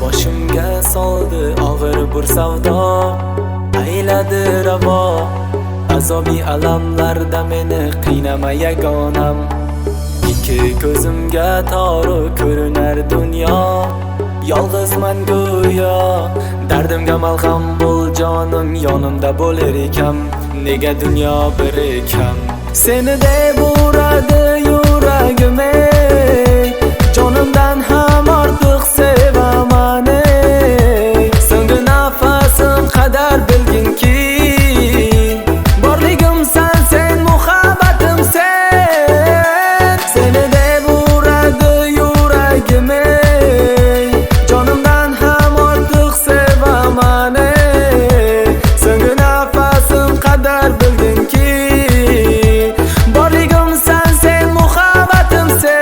boshimga soldi og'ir bir savdo, ayladi ravo. Azobiy alamlarda meni qiynama yagonam. Ikki ko'zimga tori ko'rinar dunyo, yolg'izman go'yo. Dardimga malham bo'l jonim, yonimda bo'lar ekan. Nega dunyo bir ekan? Seni deb uradi yuragim, jonimdan ham ortiq sevaman. So'nggi nafasim qadar bilginki, borligim sen muhabbatim sen. Seni deb uradi yuragim, jonimdan ham ortiq sevaman. So'nggi nafasim qadar bilginki, borligim sen muhabbatim sen.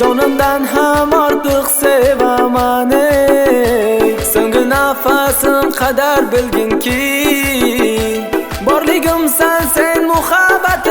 Jonimdan ham ortiq sevaman. So'nggi nafasim qadar bilginki, borligim sen muhabbat